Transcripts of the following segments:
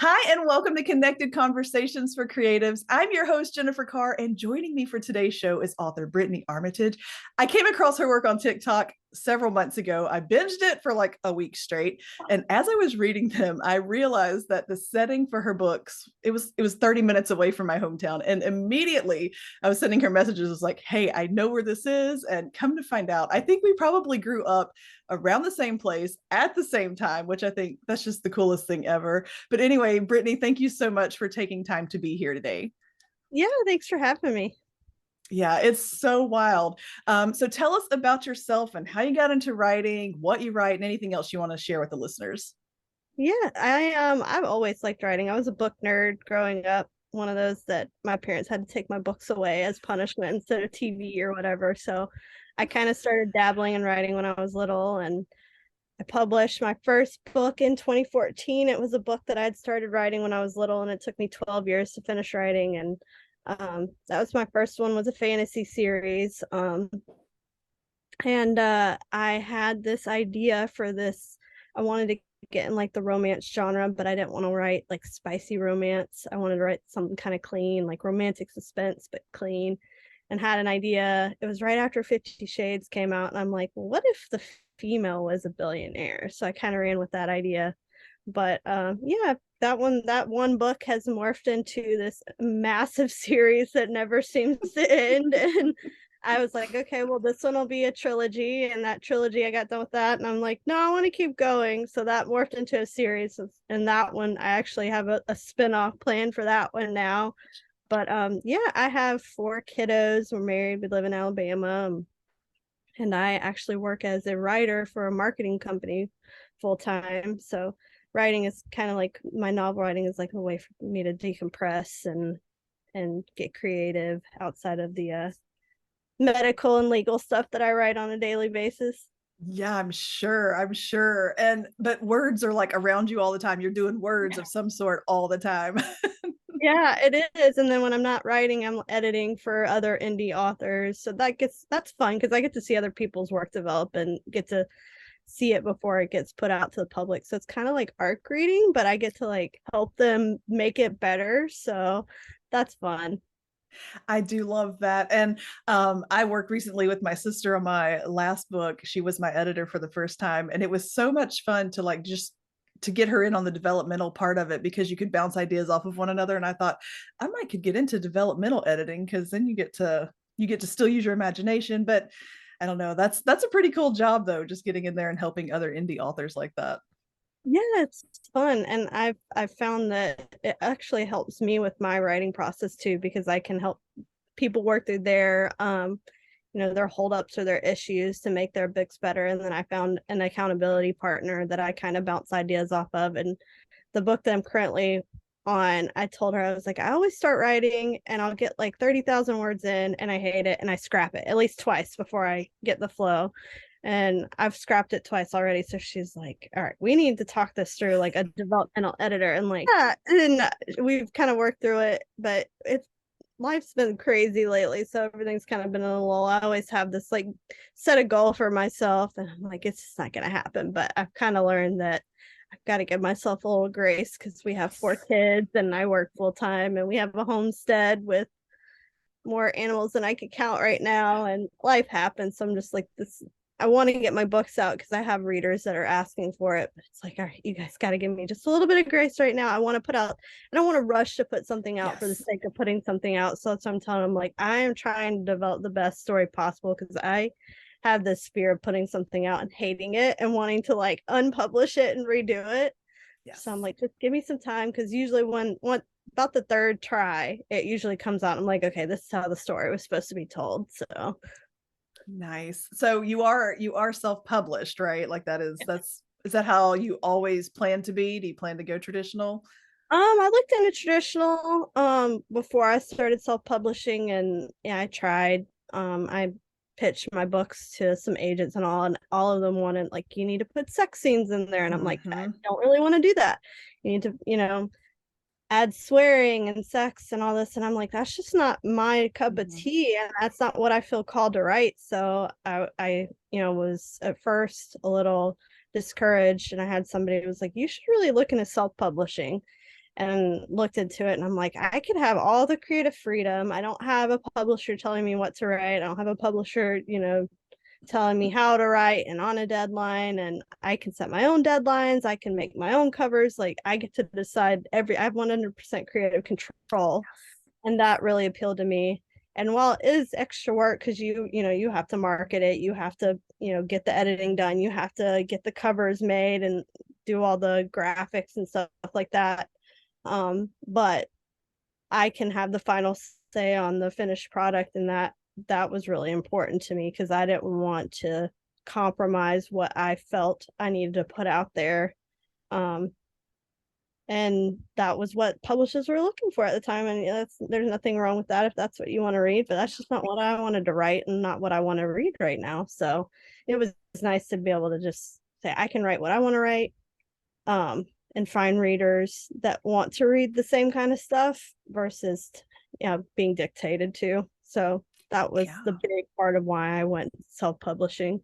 Hi, and welcome to Connected Conversations for Creatives. I'm your host, Jennifer Carr, and joining me for today's show is author Britaini Armitage. I came across her work on TikTok several months ago. I binged it for like a week straight. And as I was reading them, I realized that the setting for her books, it was 30 minutes away from my hometown. And immediately I was sending her messages, was like, hey, I know where this is. And come to find out, I think we probably grew up around the same place at the same time, which I think that's just the coolest thing ever. But anyway, Britaini, thank you so much for taking time to be here today. Yeah, thanks for having me. Yeah, it's so wild. So tell us about yourself and how you got into writing, what you write, and anything else you want to share with the listeners. Yeah, I've always liked writing. I was a book nerd growing up, one of those that my parents had to take my books away as punishment instead of TV or whatever. So I kind of started dabbling in writing when I was little, and I published my first book in 2014. It was a book that I'd started writing when I was little, and it took me 12 years to finish writing. And that was my first one, was a fantasy series. And I had this idea for this. I wanted to get in like the romance genre, but I didn't want to write like spicy romance. I wanted to write something kind of clean, like romantic suspense, but clean. And had an idea. It was right after 50 Shades came out, and I'm like, well, what if the female was a billionaire? So I kind of ran with that idea. But yeah, that one book has morphed into this massive series that never seems to end. And I was like, okay, well, this one will be a trilogy. And that trilogy, I got done with that. And I'm like, no, I want to keep going. So that morphed into a series. And that one, I actually have a spin-off plan for that one now. But yeah, I have 4 kiddos. We're married. We live in Alabama. And I actually work as a writer for a marketing company full time. So writing is kind of like my novel writing is like a way for me to decompress and get creative outside of the medical and legal stuff that I write on a daily basis. Yeah, I'm sure. I'm sure. And but words are like around you all the time. You're doing words of some sort all the time. Yeah, it is. And then when I'm not writing, I'm editing for other indie authors. So that's fun because I get to see other people's work develop and get to see it before it gets put out to the public. So it's kind of like art reading, but I get to like help them make it better. So that's fun. I do love that. And I worked recently with my sister on my last book. She was my editor for the first time. And it was so much fun to like just to get her in on the developmental part of it because you could bounce ideas off of one another. And I thought I might could get into developmental editing because then you get to still use your imagination. But I don't know. That's a pretty cool job though, just getting in there and helping other indie authors like that. Yeah, it's fun. And I've found that it actually helps me with my writing process too, because I can help people work through their their holdups or their issues to make their books better. And then I found an accountability partner that I kind of bounce ideas off of. And the book that I'm currently on, I told her, I was like, I always start writing and I'll get like 30,000 words in and I hate it and I scrap it at least twice before I get the flow. And I've scrapped it twice already. So she's like, all right, we need to talk this through like a developmental editor. And like, yeah, and we've kind of worked through it, but it's life's been crazy lately, so everything's kind of been in a lull. I always have this like set a goal for myself, and I'm like, it's just not gonna happen. But I've kind of learned that I've got to give myself a little grace because we have 4 kids and I work full time, and we have a homestead with more animals than I could count right now, and life happens. So I'm just like this. I want to get my books out because I have readers that are asking for it, but it's like, all right, you guys got to give me just a little bit of grace right now. I want to put out, I don't want to rush to put something out for the Yes. sake of putting something out. So that's what I'm telling them, like, I am trying to develop the best story possible because I have this fear of putting something out and hating it and wanting to like unpublish it and redo it. So I'm Yes. like, just give me some time because usually when about the third try, it usually comes out. I'm like, okay, this is how the story was supposed to be told. So Nice. So you are self-published, right? Like that's is that how you always plan to be? Do you plan to go traditional? I looked into traditional before I started self-publishing, and yeah, I tried. I pitched my books to some agents and all of them wanted like, you need to put sex scenes in there, and I'm like, I Hmm. don't really want to do that. You need to, add swearing and sex and all this, and I'm like, that's just not my cup of Hmm. tea, and that's not what I feel called to write. So I was at first a little discouraged, and I had somebody who was like, you should really look into self-publishing. and looked into it, and I'm like, I could have all the creative freedom. I don't have a publisher telling me what to write. I don't have a publisher, telling me how to write and on a deadline, and I can set my own deadlines. I can make my own covers. Like, I get to decide I have 100% creative control, and that really appealed to me. And while it is extra work, because you have to market it, you have to get the editing done, you have to get the covers made and do all the graphics and stuff like that, but I can have the final say on the finished product, and that was really important to me because I didn't want to compromise what I felt I needed to put out there. And that was what publishers were looking for at the time. And there's nothing wrong with that if that's what you want to read, but that's just not what I wanted to write and not what I want to read right now. So it was nice to be able to just say, I can write what I want to write, and find readers that want to read the same kind of stuff versus being dictated to. So that was the big part of why I went self-publishing.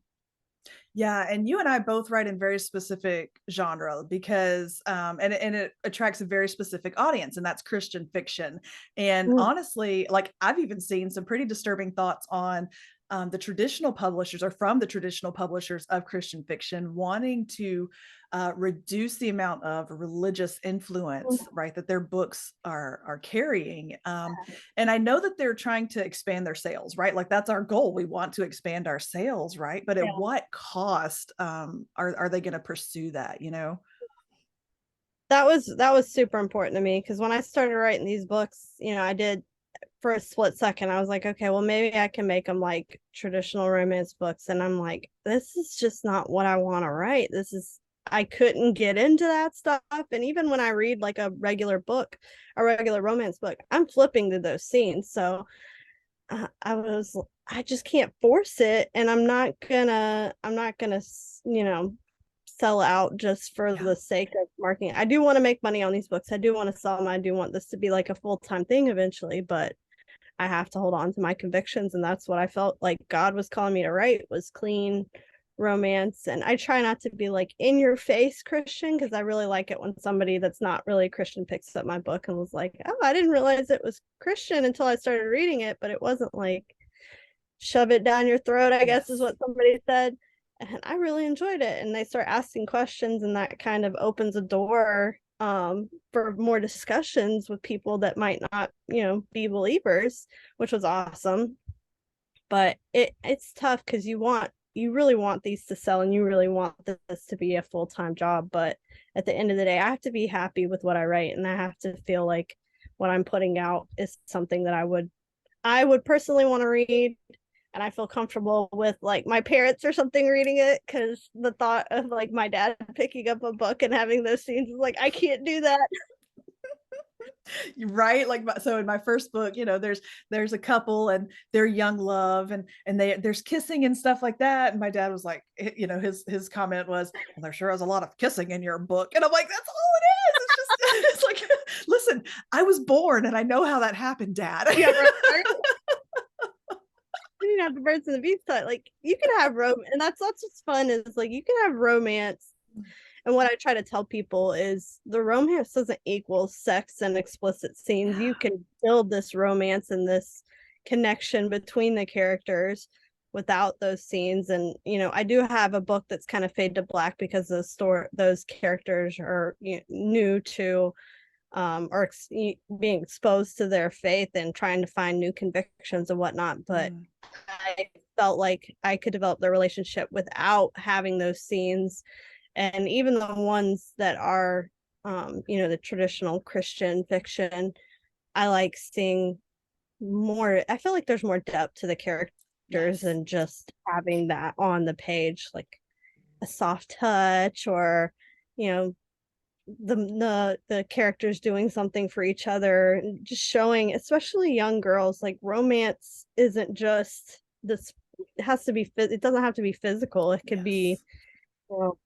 Yeah, and you and I both write in very specific genre because and it attracts a very specific audience, and that's Christian fiction. And honestly, like, I've even seen some pretty disturbing thoughts on the traditional publishers, or from the traditional publishers of Christian fiction, wanting to reduce the amount of religious influence, right, that their books are carrying. And I know that they're trying to expand their sales, right? Like, that's our goal. We want to expand our sales, right? But at what cost are they going to pursue that? That was super important to me, because when I started writing these books, I did, for a split second, I was like, okay, well, maybe I can make them like traditional romance books. And I'm like, this is just not what I want to write. I couldn't get into that stuff. And even when I read like a regular romance book, I'm flipping to those scenes. So I just can't force it. And I'm not gonna, sell out just for the sake of marketing. I do want to make money on these books. I do want to sell them. I do want this to be like a full-time thing eventually, but I have to hold on to my convictions. And that's what I felt like God was calling me to write, was clean romance. And I try not to be like in your face Christian, because I really like it when somebody that's not really a Christian picks up my book and was like, oh, I didn't realize it was Christian until I started reading it. But it wasn't like shove it down your throat, I guess is what somebody said. And I really enjoyed it. And they start asking questions, and that kind of opens a door for more discussions with people that might not be believers, which was awesome. But it's tough because you really want these to sell, and you really want this to be a full-time job. But at the end of the day, I have to be happy with what I write, and I have to feel like what I'm putting out is something that I would personally want to read, and I feel comfortable with like my parents or something reading it, because the thought of like my dad picking up a book and having those scenes is like, I can't do that. Right, like, so in my first book, there's a couple and their young love, and there's kissing and stuff like that, and my dad was like, his comment was, well, there sure is a lot of kissing in your book. And I'm like, that's all it is. It's just it's like, listen, I was born and I know how that happened, Dad. Yeah, right. You have the birds and the bees type. Like, you can have romance, and that's what's fun, is like you can have romance. And what I try to tell people is the romance doesn't equal sex and explicit scenes. You can build this romance and this connection between the characters without those scenes. And I do have a book that's kind of fade to black because those characters are new to or being exposed to their faith and trying to find new convictions and whatnot. But I felt like I could develop the relationship without having those scenes. And even the ones that are, the traditional Christian fiction, I like seeing more. I feel like there's more depth to the characters than just having that on the page, like a soft touch, or, the characters doing something for each other, just showing, especially young girls, like romance isn't just this. It has to be. It doesn't have to be physical. It could be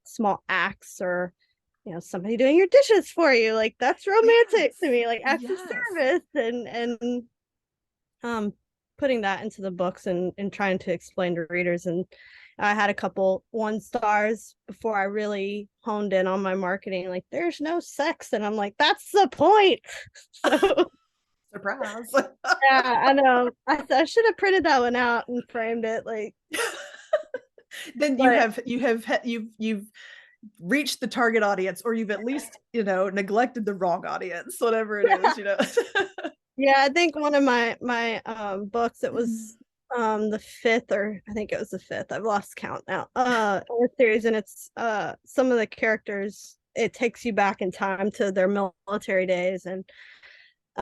small acts, or somebody doing your dishes for you. Like, that's romantic to me, like acts of service. And putting that into the books and trying to explain to readers. And I had a couple 1 stars before I really honed in on my marketing. Like, there's no sex, and I'm like, that's the point. So Surprise. yeah, I know. I should have printed that one out and framed it. Like, Then but you've reached the target audience, or you've at least, neglected the wrong audience, whatever it is. yeah, I think one of my books, it was the fifth, or I think it was the fifth. I've lost count now. In the series, and it's some of the characters, it takes you back in time to their military days, and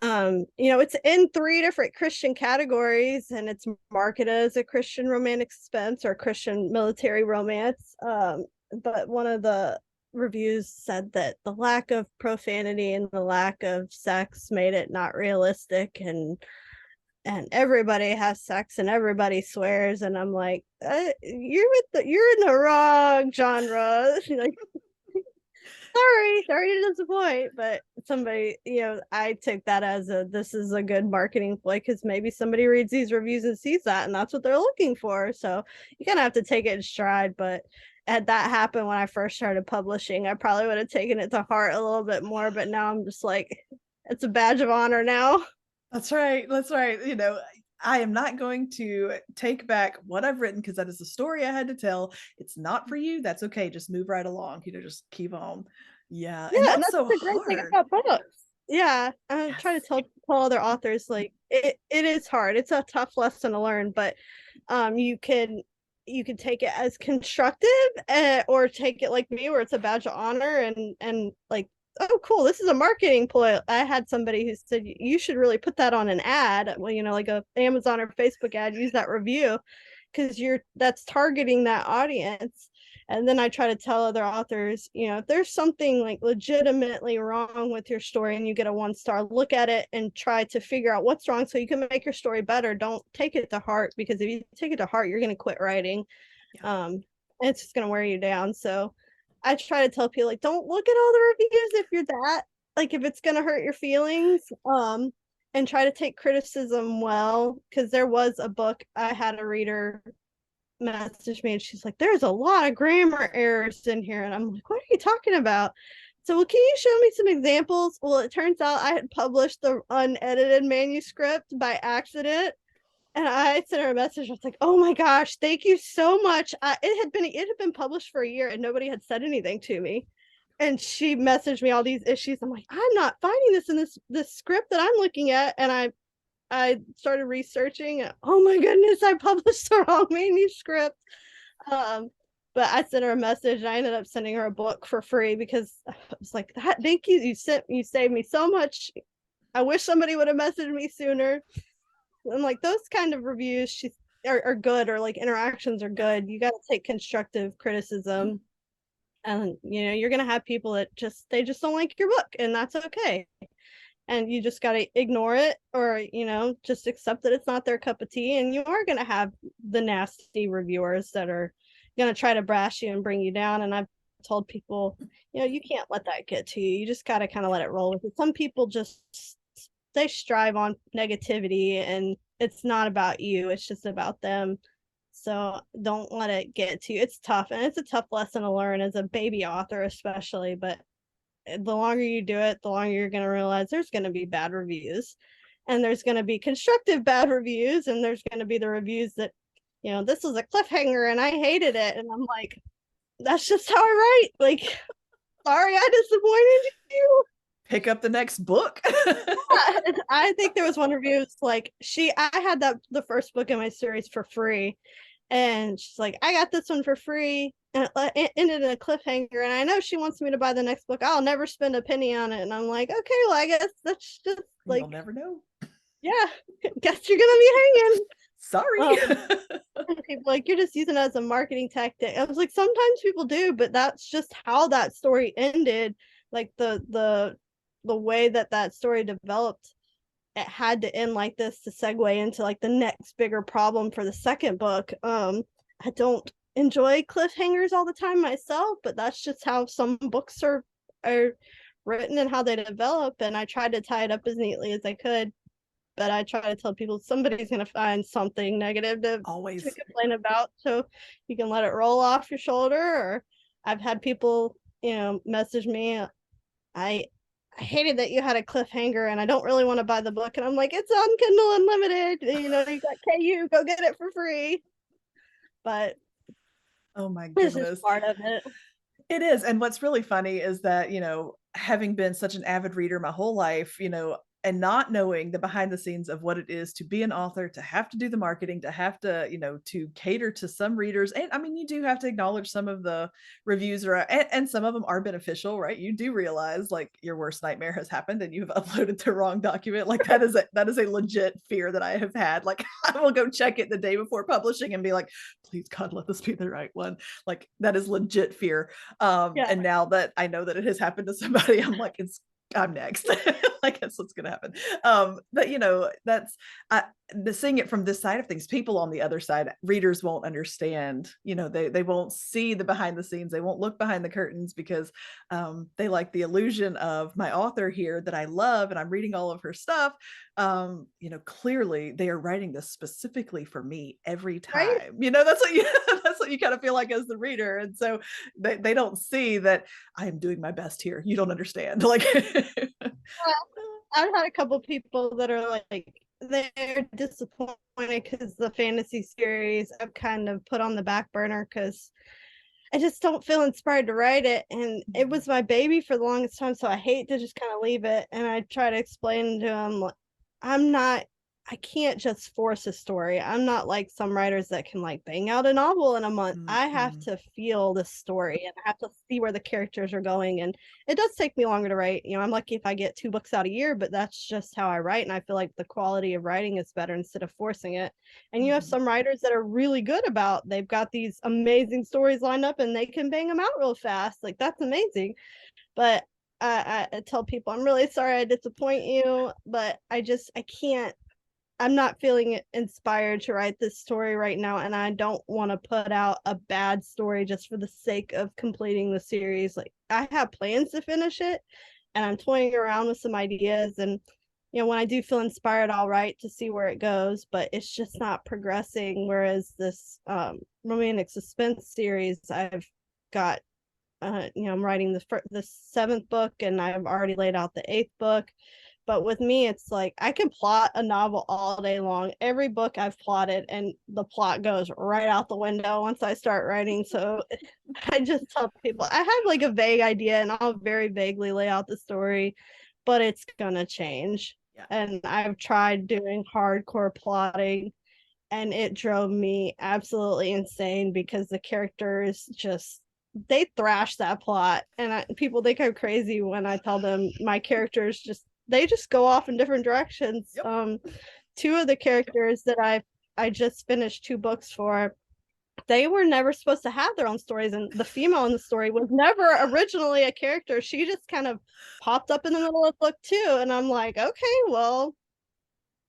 it's in 3 different Christian categories, and it's marketed as a Christian romantic suspense or Christian military romance. But one of the reviews said that the lack of profanity and the lack of sex made it not realistic, and everybody has sex and everybody swears, and I'm like, you're in the wrong genre. Like, sorry to disappoint, but somebody, I took that as this is a good marketing play, because maybe somebody reads these reviews and sees that, and that's what they're looking for. So you kind of have to take it in stride. But had that happened when I first started publishing, I probably would have taken it to heart a little bit more. But now I'm just like, it's a badge of honor now. That's right. That's right. I am not going to take back what I've written, because that is the story I had to tell. It's not for you. That's okay. Just move right along. Just keep on. Yeah. And Yeah, and that's that's so the great thing hard. about books. Yeah, I Yes. try to tell other authors, like, it is hard. It's a tough lesson to learn, but you can take it as constructive, or take it like me, where it's a badge of honor, and like, oh cool, this is a marketing ploy. I had somebody who said you should really put that on an ad, well, like a Amazon or Facebook ad, use that review, because that's targeting that audience. And then I try to tell other authors, if there's something like legitimately wrong with your story and you get a 1 star, look at it and try to figure out what's wrong so you can make your story better. Don't take it to heart, because if you take it to heart, you're going to quit writing. Yeah. And it's just going to wear you down. So I try to tell people, like, don't look at all the reviews if you're that, like, if it's going to hurt your feelings. And try to take criticism well, because there was a book, I had a reader message me and she's like, there's a lot of grammar errors in here, and I'm like, what are you talking about? So, well, can you show me some examples? Well, it turns out I had published the unedited manuscript by accident, and I sent her a message. I was like, oh my gosh, thank you so much. It had been published for a year and nobody had said anything to me, and she messaged me all these issues. I'm like, I'm not finding this in this script that I'm looking at, and I started researching. Oh my goodness, I published the wrong manuscript. But I sent her a message, and I ended up sending her a book for free, because I was like, thank you. You saved me so much. I wish somebody would have messaged me sooner. And like, those kind of reviews are good, or like interactions are good. You got to take constructive criticism. And you're gonna have people that they just don't like your book, and that's okay. And you just got to ignore it, or just accept that it's not their cup of tea. And you are going to have the nasty reviewers that are going to try to brash you and bring you down. And I've told people, you can't let that get to you. You just got to kind of let it roll with it. Some people just, they strive on negativity, and it's not about you, it's just about them. So don't let it get to you. It's tough, and it's a tough lesson to learn as a baby author, especially. But the longer you do it, the longer you're going to realize there's going to be bad reviews, and there's going to be constructive bad reviews, and there's going to be the reviews that, this was a cliffhanger and I hated it. And I'm like, that's just how I write. Like, sorry, I disappointed you. Pick up the next book. I think there was one review. It's like, I had the first book in my series for free, and she's like, I got this one for free, and it ended in a cliffhanger, and I know she wants me to buy the next book. I'll never spend a penny on it. And I'm like, okay, well, I guess that's just like, you'll never know. Yeah, guess you're gonna be hanging. Sorry. People like, you're just using it as a marketing tactic. I was like, sometimes people do, but that's just how that story ended. Like, the way that story developed, it had to end like this to segue into like the next bigger problem for the second book. I don't enjoy cliffhangers all the time myself, but that's just how some books are written and how they develop, and I tried to tie it up as neatly as I could. but I try to tell people somebody's going to find something negative to Always. complain about. So you can let it roll off your shoulder. Or I've had people, message me, I hated that you had a cliffhanger and I don't really want to buy the book. And I'm like, it's on Kindle Unlimited. You got KU, go get it for free. But oh my this goodness. is part of it. It is. And what's really funny is that, having been such an avid reader my whole life, and not knowing the behind the scenes of what it is to be an author, to have to do the marketing, to have to, to cater to some readers. And I mean, you do have to acknowledge some of the reviews and some of them are beneficial, right? You do realize like your worst nightmare has happened and you've uploaded the wrong document. Like that is a legit fear that I have had. Like I will go check it the day before publishing and be like, please God, let this be the right one. Like that is legit fear. And now that I know that it has happened to somebody, I'm like, I'm next. Like that's what's gonna happen. But that's seeing it from this side of things. People on the other side, readers won't understand. They won't see the behind the scenes. They won't look behind the curtains because they like the illusion of my author here that I love and I'm reading all of her stuff. Clearly they are writing this specifically for me every time. Right? That's what you that's what you kind of feel like as the reader. And so they don't see that I am doing my best here. You don't understand. Like I've had a couple people that are like they're disappointed because the fantasy series I've kind of put on the back burner because I just don't feel inspired to write it. And it was my baby for the longest time. So I hate to just kind of leave it. And I try to explain to them, I can't just force a story. I'm not like some writers that can like bang out a novel in a month. Mm-hmm. I have to feel the story and I have to see where the characters are going. And it does take me longer to write. I'm lucky if I get 2 books out a year, but that's just how I write. And I feel like the quality of writing is better instead of forcing it. And you have some writers that are really good about, they've got these amazing stories lined up and they can bang them out real fast. Like that's amazing. But I tell people, I'm really sorry I disappoint you, but I can't. I'm not feeling inspired to write this story right now, and I don't want to put out a bad story just for the sake of completing the series. Like I have plans to finish it, and I'm toying around with some ideas. And when I do feel inspired, I'll write to see where it goes, but it's just not progressing. Whereas this romantic suspense series, I've got, I'm writing the 7th book, and I've already laid out the 8th book. But with me, it's like I can plot a novel all day long. Every book I've plotted and the plot goes right out the window once I start writing. So I just tell people I have like a vague idea and I'll very vaguely lay out the story, but it's going to change. Yeah. And I've tried doing hardcore plotting and it drove me absolutely insane because the characters they thrash that plot. And people think I'm crazy when I tell them my characters they just go off in different directions. Yep. 2 of the characters that I just finished 2 books for, they were never supposed to have their own stories, and the female in the story was never originally a character. She just kind of popped up in the middle of book 2, and I'm like, okay, well,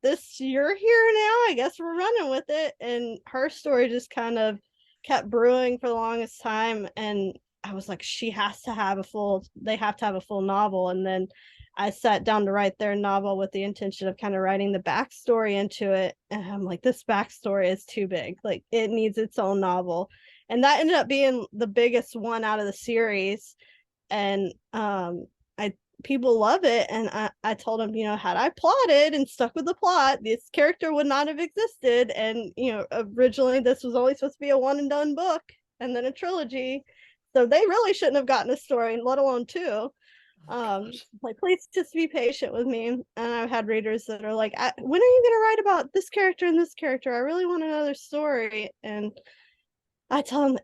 you're here now. I guess we're running with it. And her story just kind of kept brewing for the longest time, and I was like, they have to have a full novel. And then I sat down to write their novel with the intention of kind of writing the backstory into it. And I'm like, this backstory is too big. Like it needs its own novel. And that ended up being the biggest one out of the series. And people love it. And I told them, had I plotted and stuck with the plot, this character would not have existed. And, originally this was only supposed to be a one and done book and then a trilogy. So they really shouldn't have gotten a story, let alone 2. Like please just be patient with me. And I've had readers that are like, when are you going to write about this character and this character? I really want another story. And I tell them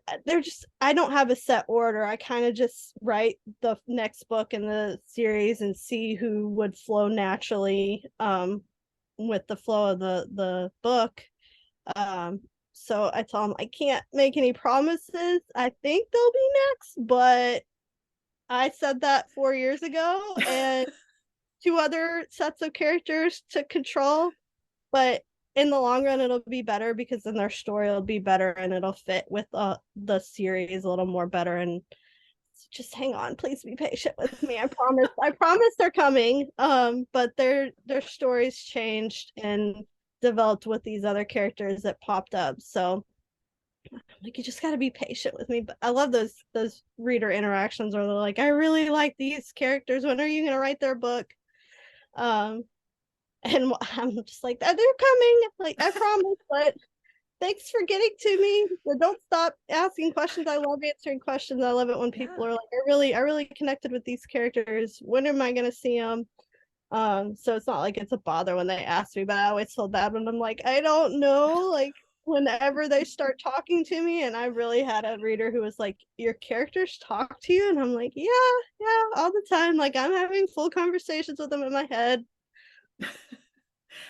I don't have a set order. I kind of just write the next book in the series and see who would flow naturally with the flow of the book. So I tell them I can't make any promises. I think they'll be next, but I said that 4 years ago, and 2 other sets of characters to control. But in the long run, it'll be better because then their story will be better and it'll fit with the series a little more better. And just hang on, please be patient with me. I promise they're coming. But their stories changed and developed with these other characters that popped up. So I'm like, you just got to be patient with me. But I love those reader interactions where they're like, I really like these characters. When are you going to write their book? And I'm just like, they're coming. Like, I promise. But thanks for getting to me. But don't stop asking questions. I love answering questions. I love it when people are like, I really connected with these characters. When am I going to see them? So it's not like it's a bother when they ask me, but I always feel bad when I'm like, I don't know, like whenever they start talking to me. And I really had a reader who was like, your characters talk to you? And I'm like, yeah, all the time. Like I'm having full conversations with them in my head.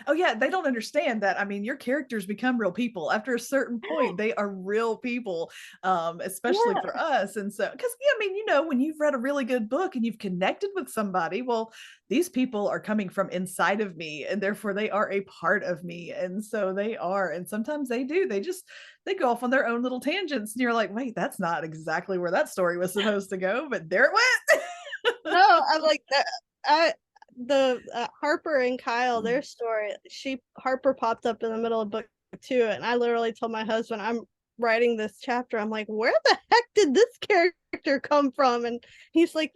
Oh yeah, they don't understand that. I mean, your characters become real people after a certain point. They are real people, especially Yeah. for us. And so, because yeah, I mean, you know, when you've read a really good book and you've connected with somebody, well, these people are coming from inside of me, and therefore they are a part of me. And so they are. And sometimes they do. They go off on their own little tangents, and you're like, wait, that's not exactly where that story was supposed to go, but there it went. No, I'm like that. I the Harper and Kyle, their story. Harper popped up in the middle of book 2, and I literally told my husband, I'm writing this chapter. I'm like, where the heck did this character come from? And he's like,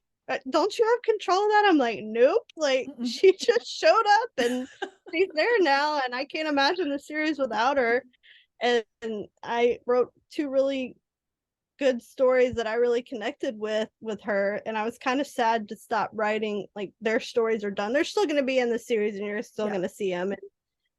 don't you have control of that? I'm like, nope. Like she just showed up and she's there now, and I can't imagine the series without her. And I wrote 2 really good stories that I really connected with her, and I was kind of sad to stop writing. Like their stories are done. They're still going to be in the series and you're still going to see them, and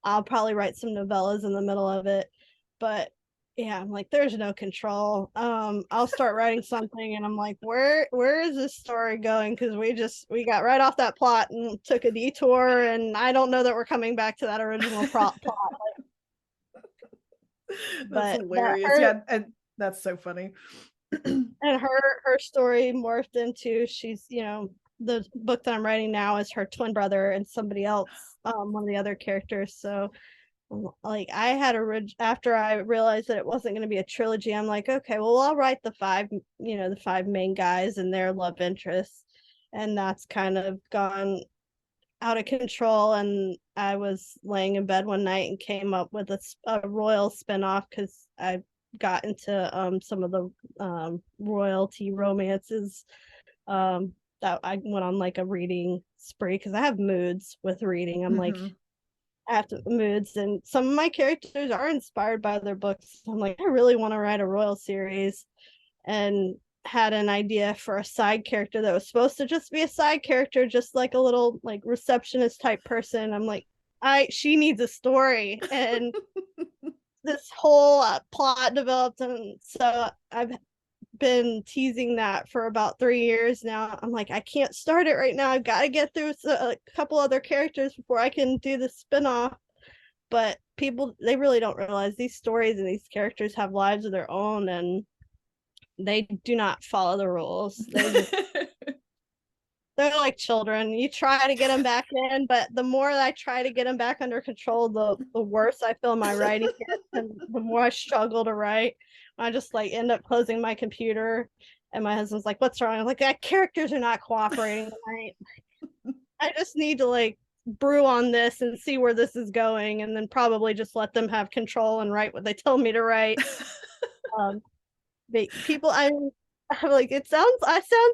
I'll probably write some novellas in the middle of it. But yeah, I'm like, there's no control. I'll start writing something and I'm like, where is this story going? Because we got right off that plot and took a detour, and I don't know that we're coming back to that original plot. That's But hilarious. Yeah, and that's so funny. And her story morphed into, she's, the book that I'm writing now is her twin brother and somebody else, one of the other characters. So like I had after I realized that it wasn't going to be a trilogy, I'm like, okay, well, I'll write the 5 main guys and their love interests. And that's kind of gone out of control. And I was laying in bed one night and came up with a royal spinoff, because I got into some of the royalty romances, that I went on like a reading spree, because I have moods with reading. I'm like, I have moods, and some of my characters are inspired by their books. I'm like, I really want to write a royal series, and had an idea for a side character that was supposed to just be a side character, just like a little like receptionist type person. I'm like, she needs a story. And this whole plot developed, and so I've been teasing that for about 3 years now. I'm like, I can't start it right now. I've got to get through a couple other characters before I can do the spinoff. But people, they really don't realize these stories and these characters have lives of their own, and they do not follow the rules. They're like children. You try to get them back in, but the more I try to get them back under control, the worse I feel my writing gets, and the more I struggle to write. I just like end up closing my computer, and my husband's like, "What's wrong?" I'm like, "That characters are not cooperating tonight. I just need to like brew on this and see where this is going, and then probably just let them have control and write what they tell me to write." People, I'm like, I sound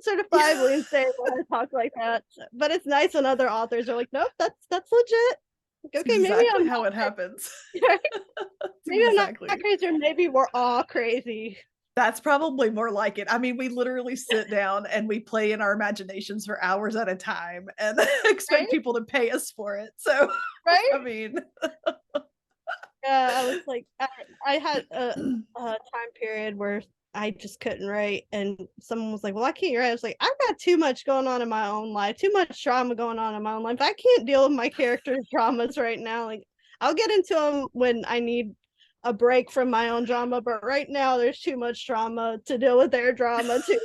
certifiably insane when I talk like that, but it's nice when other authors are like, nope, that's legit. Like, okay, exactly maybe I'm how it happens. maybe exactly. I'm not crazy, or maybe we're all crazy. That's probably more like it. I mean, we literally sit down and we play in our imaginations for hours at a time and expect people to pay us for it. So, right? I mean, I was like, I had a time period where I just couldn't write, and someone was like, "Well, I can't write." I was like, "I've got too much going on in my own life, too much drama going on in my own life. I can't deal with my characters' dramas right now. Like, I'll get into them when I need a break from my own drama, but right now there's too much drama to deal with their drama too."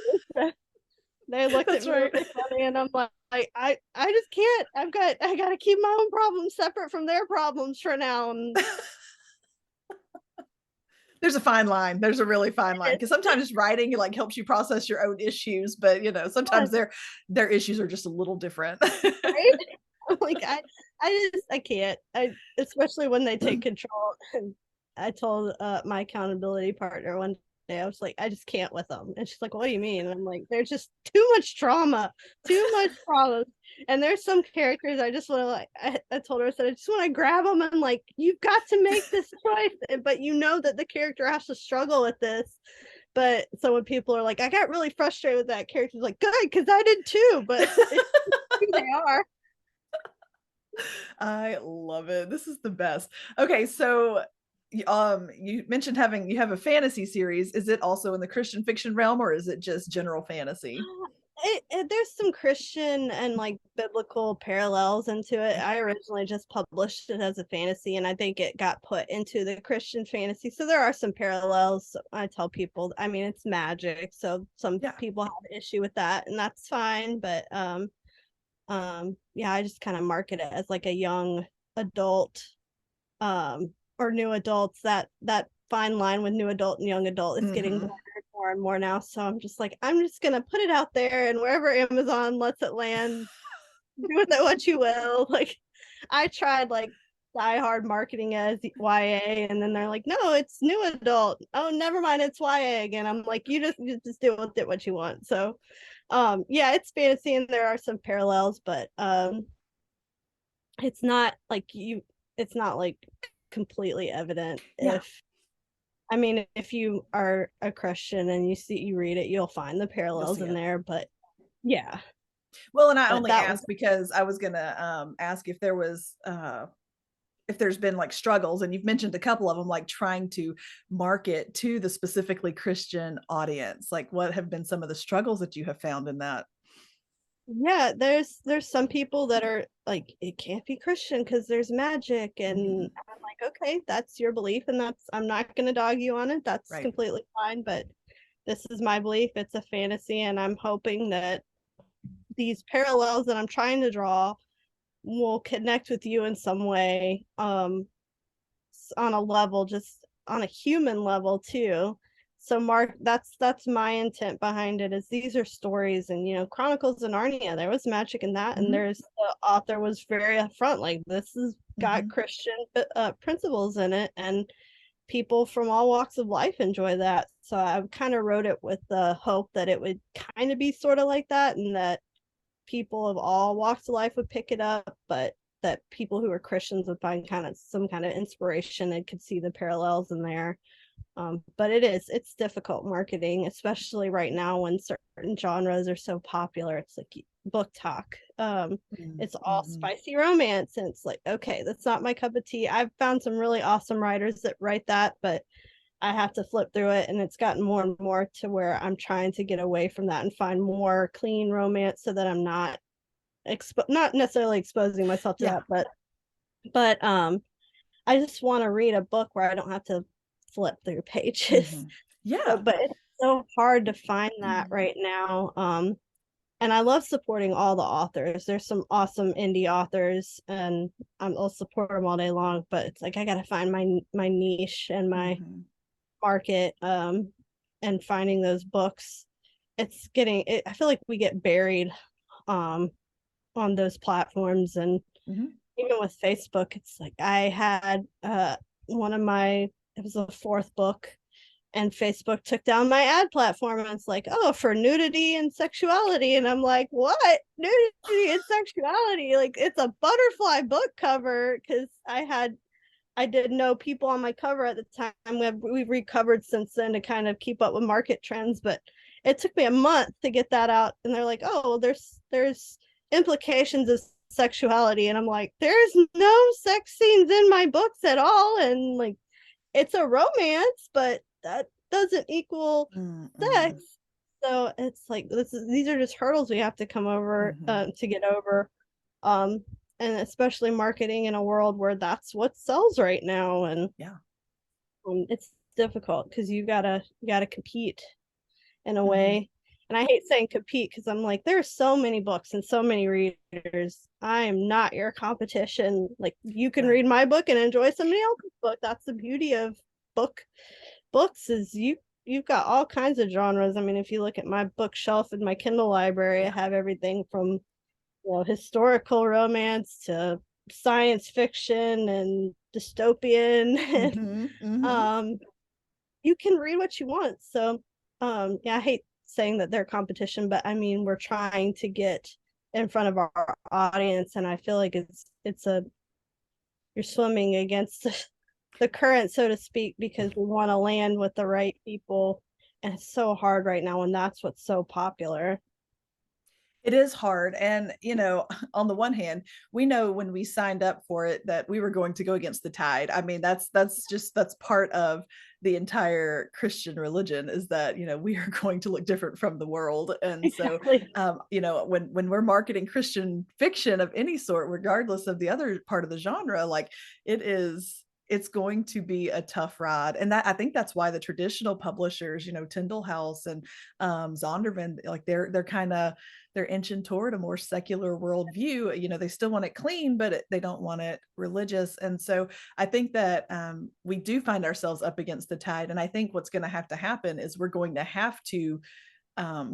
They looked at me really funny, and I'm like, I just can't. I got to keep my own problems separate from their problems for now. And There's a fine line. There's a really fine line, because sometimes writing like helps you process your own issues, but sometimes their issues are just a little different. Right? Like I can't. Especially when they take control. And I told my accountability partner one day, I was like, I just can't with them. And she's like, what do you mean? And I'm like, there's just too much trauma, too much trauma. And there's some characters I just want to like. I told her, I said, I just want to grab them and like, you've got to make this choice, but you know that the character has to struggle with this. But so when people are like, I got really frustrated with that character, like, good, because I did too. But they are. I love it. This is the best. Okay, so you mentioned you have a fantasy series. Is it also in the Christian fiction realm, or is it just general fantasy? There's some Christian and like biblical parallels into it. I originally just published it as a fantasy, and I think it got put into the Christian fantasy. So there are some parallels. I tell people, I mean, it's magic, so some people have an issue with that, and that's fine. But yeah, I just kind of market it as like a young adult, or new adults. That fine line with new adult and young adult is getting more and more now. So I'm just like, I'm just gonna put it out there, and wherever Amazon lets it land, do with it what you will. Like, I tried like die hard marketing as YA, and then they're like, no, it's new adult. Oh, never mind, it's YA again. I'm like, you just do with it what you want. So yeah, it's fantasy, and there are some parallels, but it's not like completely evident. If you are a Christian and you read it, you'll find the parallels in there. But yeah. Well, and I only asked because I was gonna ask if there was if there's been like struggles, and you've mentioned a couple of them, like trying to market to the specifically Christian audience. Like, what have been some of the struggles that you have found in that? Yeah, there's some people that are like, it can't be Christian because there's magic, and I'm like, okay, that's your belief, and I'm not gonna dog you on it. That's completely fine, but this is my belief. It's a fantasy, and I'm hoping that these parallels that I'm trying to draw will connect with you in some way, on a level, just on a human level too. So Mark, that's my intent behind it, is these are stories, and Chronicles of Narnia, there was magic in that, and the author was very upfront, like, this has got Christian principles in it, and people from all walks of life enjoy that. So I kind of wrote it with the hope that it would kind of be sort of like that, and that people of all walks of life would pick it up, but that people who are Christians would find some kind of inspiration and could see the parallels in there. But it's difficult marketing, especially right now when certain genres are so popular. It's like book talk. It's all spicy romance, and it's like, okay, that's not my cup of tea. I've found some really awesome writers that write that, but I have to flip through it, and it's gotten more and more to where I'm trying to get away from that and find more clean romance, so that I'm not necessarily exposing myself to that, but I just want to read a book where I don't have to flip through pages. But it's so hard to find that right now. And I love supporting all the authors. There's some awesome indie authors, and I'll support them all day long, but it's like I gotta find my niche and my market, and finding those books. I feel like we get buried on those platforms, and even with Facebook, it's like I had it was the fourth book, and Facebook took down my ad platform, and it's like, oh, for nudity and sexuality, and I'm like, what? Nudity and sexuality? Like, it's a butterfly book cover, because I didn't know people on my cover at the time. We've recovered since then to kind of keep up with market trends, but it took me a month to get that out, and they're like, oh, well, there's implications of sexuality, and I'm like, there's no sex scenes in my books at all, and like, it's a romance, but that doesn't equal sex. So it's like, these are just hurdles we have to come over, to get over, and especially marketing in a world where that's what sells right now. And it's difficult because you gotta compete in a way. And I hate saying compete, because I'm like, there's so many books and so many readers. I am not your competition. Like, you can read my book and enjoy somebody else's book. That's the beauty of book books is you've got all kinds of genres. I mean, if you look at my bookshelf in my Kindle library, I have everything from historical romance to science fiction and dystopian. Mm-hmm, mm-hmm. um you can read what you want. So yeah, I hate saying that they're competition, but I mean we're trying to get in front of our audience, and I feel like it's a you're swimming against the current, so to speak, because we want to land with the right people. And it's so hard right now, and that's what's so popular. It is hard. And, on the one hand, we know when we signed up for it that we were going to go against the tide. I mean, that's part of the entire Christian religion, is that, we are going to look different from the world. And so, Exactly. when we're marketing Christian fiction of any sort, regardless of the other part of the genre, like it's going to be a tough ride. And that, I think that's why the traditional publishers, Tyndall House and Zondervan, like they're kind of, they're inching toward a more secular worldview. They still want it clean, but they don't want it religious. And so I think that we do find ourselves up against the tide. And I think what's going to happen is we're going to have to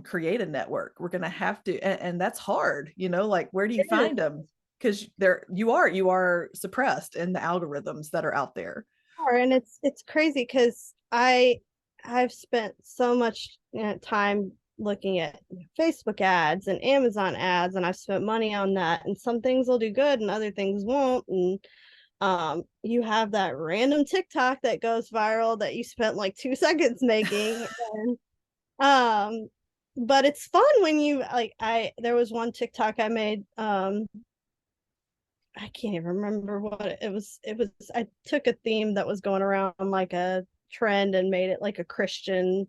create a network. We're going to have to, and that's hard, like where do you It is find them? Because you are suppressed in the algorithms that are out there. hard, and it's crazy because I've spent so much time looking at Facebook ads and Amazon ads, and I've spent money on that. And some things will do good, and other things won't. And you have that random TikTok that goes viral that you spent like 2 seconds making, and but it's fun when you like. There was one TikTok I made. I can't even remember what it was. I took a theme that was going around like a trend and made it like a Christian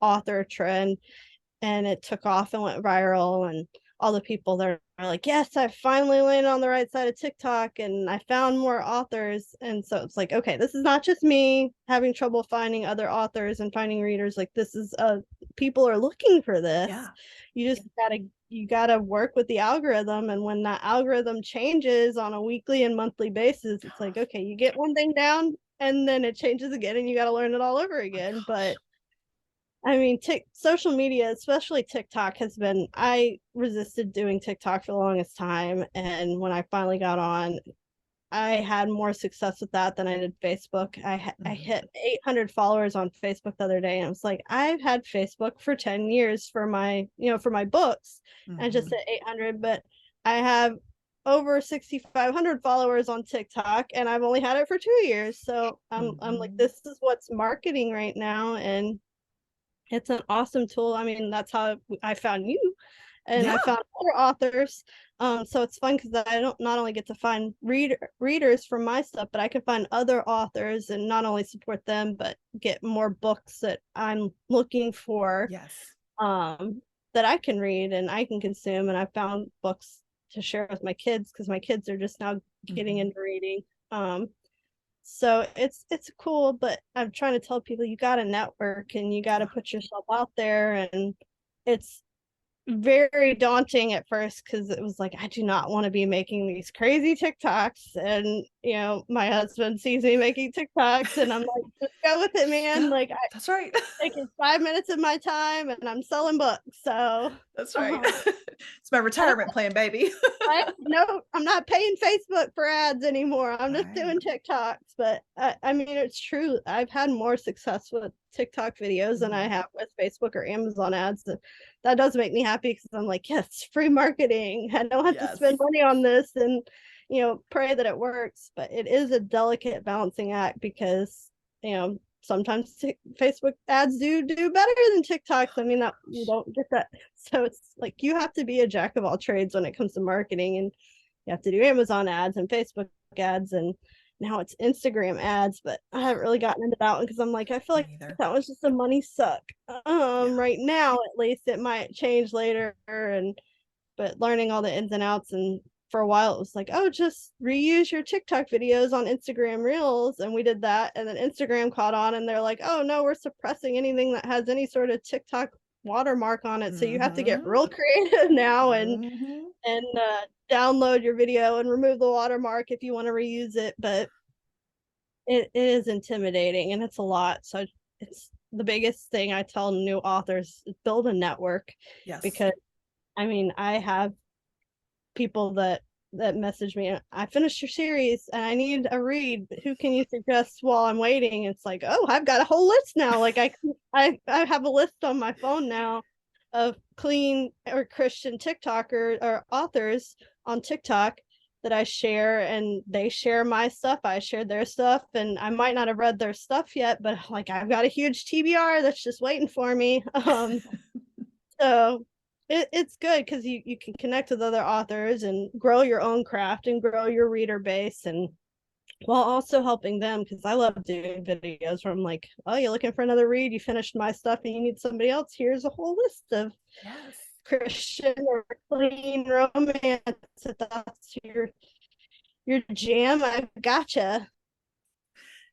author trend, and it took off and went viral. And all the people there are like, yes, I finally landed on the right side of TikTok and I found more authors. And so it's like, okay, this is not just me having trouble finding other authors and finding readers. Like this is people are looking for this. Yeah. You gotta work with the algorithm, and when that algorithm changes on a weekly and monthly basis, it's like, okay, you get one thing down and then it changes again and you got to learn it all over again. But I mean, social media, especially TikTok, has been. I resisted doing TikTok for the longest time, and when I finally got on, I had more success with that than I did Facebook. I hit 800 followers on Facebook the other day, and I was like, I've had Facebook for 10 years for my books, and just at 800, but I have over 6,500 followers on TikTok, and I've only had it for 2 years. So I'm like, this is what's marketing right now, and it's an awesome tool. I mean, that's how I found you, and I Yeah. found other authors. So it's fun because I don't not only get to find readers from my stuff, but I can find other authors and not only support them, but get more books that I'm looking for, Yes. that I can read and I can consume. And I found books to share with my kids because my kids are just now getting into reading. So it's cool, but I'm trying to tell people you got to network and you got to put yourself out there, and it's very daunting at first because it was like, I do not want to be making these crazy TikToks. And, my husband sees me making TikToks and I'm like, just go with it, man. Yeah, Like, that's right. taking 5 minutes of my time and I'm selling books. So, That's right. uh, It's my retirement plan, baby. no, I'm not paying Facebook for ads anymore. I'm just Right. doing TikToks. But I mean, it's true. I've had more success with TikTok videos than I have with Facebook or Amazon ads. That does make me happy because I'm like, yes, free marketing. I don't have to Yes. spend money on this and, pray that it works. But it is a delicate balancing act because, sometimes Facebook ads do better than TikToks. I mean, that you don't get that. So it's like you have to be a jack of all trades when it comes to marketing, and you have to do Amazon ads and Facebook ads, and now it's Instagram ads. But I haven't really gotten into that one because I'm like, I feel like that was just a money suck. Yeah. Right now, at least it might change later, and but learning all the ins and outs, and for a while it was like, oh, just reuse your TikTok videos on Instagram Reels, and we did that, and then Instagram caught on and they're like, oh no, we're suppressing anything that has any sort of TikTok watermark on it, so you have to get real creative now and download your video and remove the watermark if you want to reuse it. But it is intimidating and it's a lot, so it's the biggest thing I tell new authors, build a network. Yes. Because I mean, I have people that message me, I finished your series and I need a read, who can you suggest while I'm waiting? It's like, oh, I've got a whole list now. Like I have a list on my phone now of clean or Christian TikToker or authors on TikTok that I share, and they share my stuff, I share their stuff, and I might not have read their stuff yet, but like I've got a huge TBR that's just waiting for me. So it's good because you can connect with other authors and grow your own craft and grow your reader base, and while also helping them, because I love doing videos where I'm like, oh, you're looking for another read, you finished my stuff and you need somebody else, here's a whole list of Yes. Christian or clean romance. If that's your jam, I've gotcha.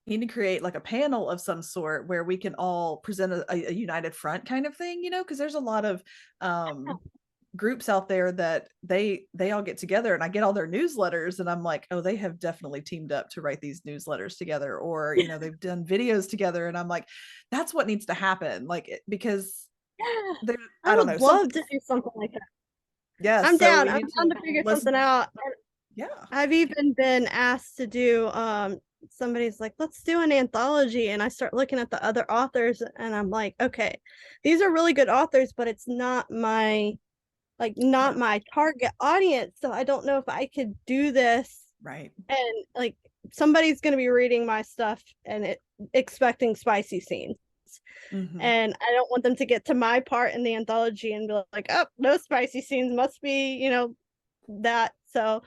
You need to create like a panel of some sort where we can all present a united front kind of thing, because there's a lot of groups out there that they all get together, and I get all their newsletters and I'm like, oh, they have definitely teamed up to write these newsletters together, or they've done videos together, and I'm like, that's what needs to happen, like because Yeah, there, I I don't know, would love something. to do something like that. Yes, I'm so down. we I'm need down to to figure something listen. out. Yeah. I've even been asked to do somebody's like, let's do an anthology, and I start looking at the other authors and I'm like, okay, these are really good authors, but it's not my Yeah. target audience, so I don't know if I could do this. Right. And like somebody's going to be reading my stuff and expecting spicy scenes, Mm-hmm. and I don't want them to get to my part in the anthology and be like, oh, no spicy scenes, must be that. So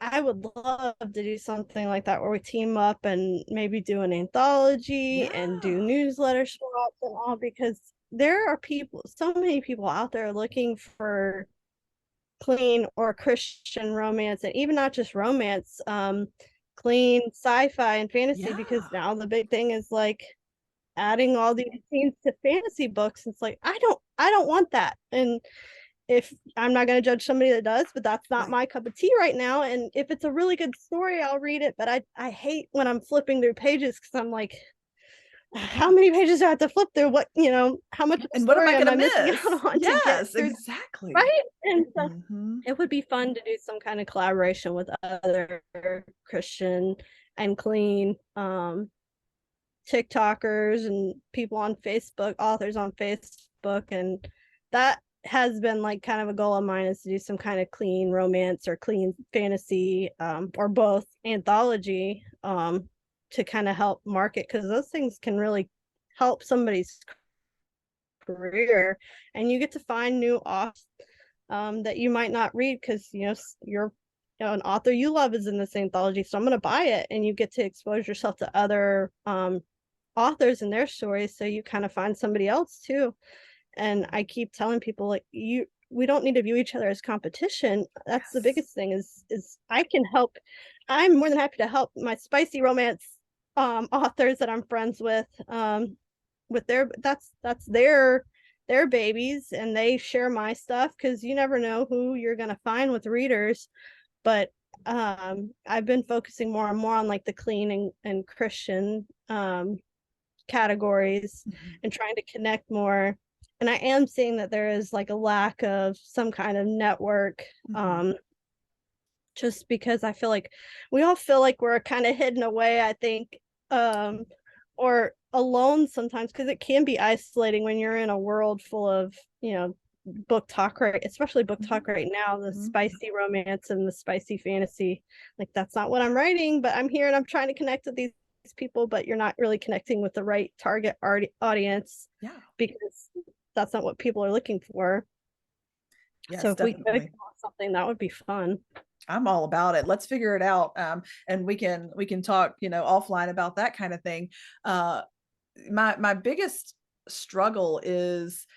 I would love to do something like that where we team up and maybe do an anthology and do Yeah. newsletter swaps and all, because there are people, so many people out there looking for clean or Christian romance, and even not just romance, clean sci-fi and fantasy, Yeah. because now the big thing is like adding all these scenes to fantasy books. It's like I don't want that. And if I'm not going to judge somebody that does, but that's not Right. my cup of tea right now. And if it's a really good story, I'll read it. But I hate when I'm flipping through pages because I'm like, how many pages do I have to flip through? What, how much of the And what am I story am going I to missing miss? out on to get Yes, through? exactly. Right. And so Mm-hmm. it would be fun to do some kind of collaboration with other Christian and clean TikTokers and people on Facebook, authors on Facebook. And that has been like kind of a goal of mine, is to do some kind of clean romance or clean fantasy, or both, anthology, to kind of help market, because those things can really help somebody's career, and you get to find new authors that you might not read because you're an author you love is in this anthology, so I'm going to buy it, and you get to expose yourself to other authors and their stories, so you kind of find somebody else too. And I keep telling people, like, we don't need to view each other as competition. That's the Yes. biggest thing, is I can help. I'm more than happy to help my spicy romance authors that I'm friends with that's their babies, and they share my stuff, because you never know who you're going to find with readers. But I've been focusing more and more on like the clean and Christian categories, Mm-hmm. and trying to connect more. And I am seeing that there is like a lack of some kind of network, Mm-hmm. just because I feel like we all feel like we're kind of hidden away, I think, um, or alone sometimes, because it can be isolating when you're in a world full of, book talk, right? Especially book talk right now, the Mm-hmm. spicy romance and the spicy fantasy. Like, that's not what I'm writing, but I'm here and I'm trying to connect with these people, but you're not really connecting with the right target audience, Yeah. because that's not what people are looking for. So Yes, if we could come definitely. up with something, that would be fun. I'm all about it. Let's figure it out. And we can talk, offline about that kind of thing. Uh, my biggest struggle is,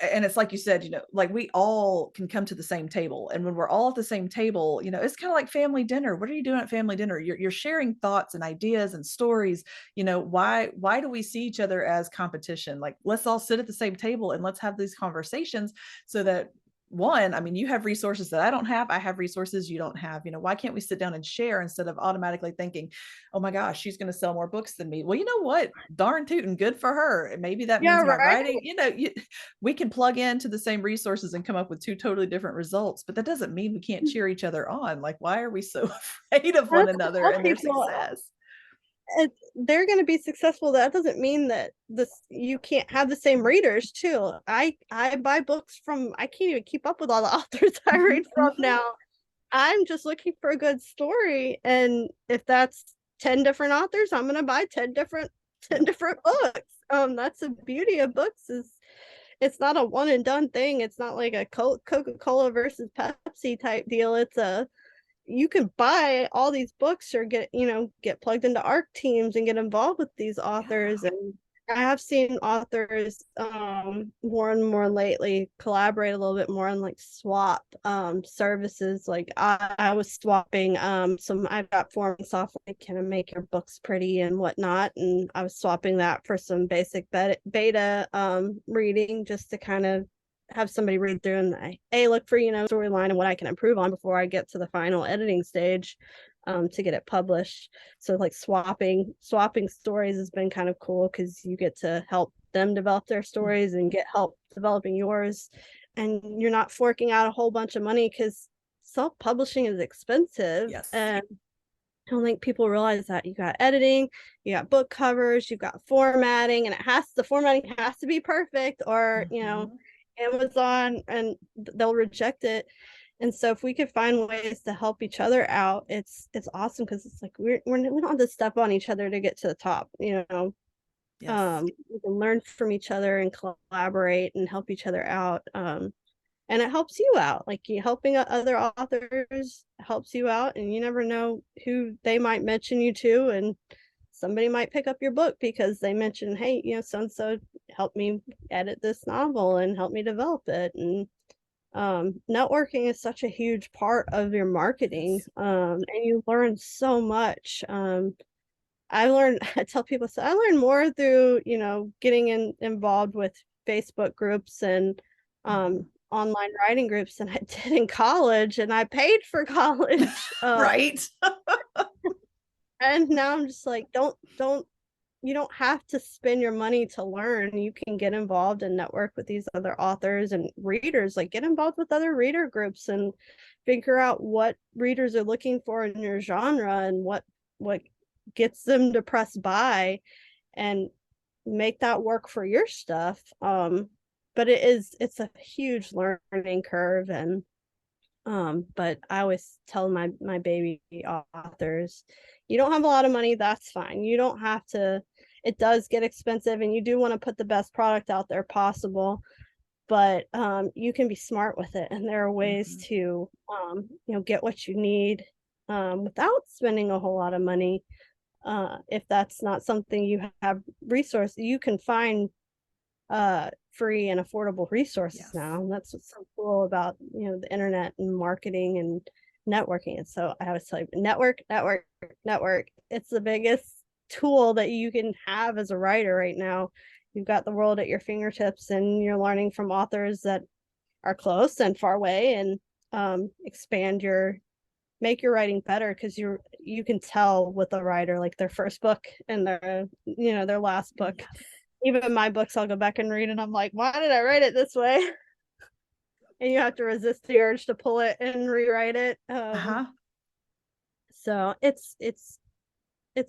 and it's like you said, like we all can come to the same table, and when we're all at the same table, it's kind of like family dinner. What are you doing at family dinner? You're sharing thoughts and ideas and stories. Why do we see each other as competition? Like, let's all sit at the same table and let's have these conversations so that one, I mean, you have resources that I don't have. I have resources you don't have. Why can't we sit down and share instead of automatically thinking, oh my gosh, she's going to sell more books than me? Well, you know what? Darn tootin', good for her. Maybe that Yeah, means my right. writing, we can plug into the same resources and come up with two totally different results, but that doesn't mean we can't cheer each other on. Like, why are we so afraid of one That's what I another tell and their people. success? They're going to be successful. That doesn't mean that this you can't have the same readers too. I buy books from, I can't even keep up with all the authors I read from now. I'm just looking for a good story, and if that's 10 different authors, I'm going to buy 10 different books. That's the beauty of books, is it's not a one and done thing. It's not like a Coca-Cola versus Pepsi type deal. You can buy all these books or get plugged into ARC teams and get involved with these authors. Yeah. And I have seen authors more and more lately collaborate a little bit more on like swap services. Like I was swapping some, I've got formatting software that can make your books pretty and whatnot, and I was swapping that for some basic beta reading, just to kind of have somebody read through and look for storyline and what I can improve on before I get to the final editing stage to get it published. So like swapping stories has been kind of cool, because you get to help them develop their stories and get help developing yours, and you're not forking out a whole bunch of money, because self-publishing is expensive. Yes. And I don't think people realize that you got editing, you got book covers, you've got formatting, and the formatting has to be perfect, or Amazon, and they'll reject it. And so if we could find ways to help each other out, it's awesome, because it's like we don't have to step on each other to get to the top. Yes. We can learn from each other and collaborate and help each other out. And it helps you out. Like, helping other authors helps you out, and you never know who they might mention you to, and somebody might pick up your book because they mentioned, hey, so and so helped me edit this novel and help me develop it. And networking is such a huge part of your marketing, and you learn so much. I tell people, so I learned more through getting involved with Facebook groups and online writing groups than I did in college, and I paid for college. Right. And now I'm just like, you don't have to spend your money to learn. You can get involved and network with these other authors and readers. Like, get involved with other reader groups and figure out what readers are looking for in your genre, and what gets them to press buy, and make that work for your stuff. But it's a huge learning curve. And but I always tell my baby authors, you don't have a lot of money, that's fine. You don't have to. It does get expensive, and you do want to put the best product out there possible, but you can be smart with it, and there are ways to get what you need without spending a whole lot of money. If that's not something you have resources, you can find free and affordable resources now. And that's what's so cool about the internet and marketing and networking. And so I always tell you, network. It's the biggest tool that you can have as a writer right now. You've got the world at your fingertips, and you're learning from authors that are close and far away, and make your writing better, because you can tell with a writer, like their first book and their last book. Even my books, I'll go back and read, and I'm like, why did I write it this way? And you have to resist the urge to pull it and rewrite it. So it's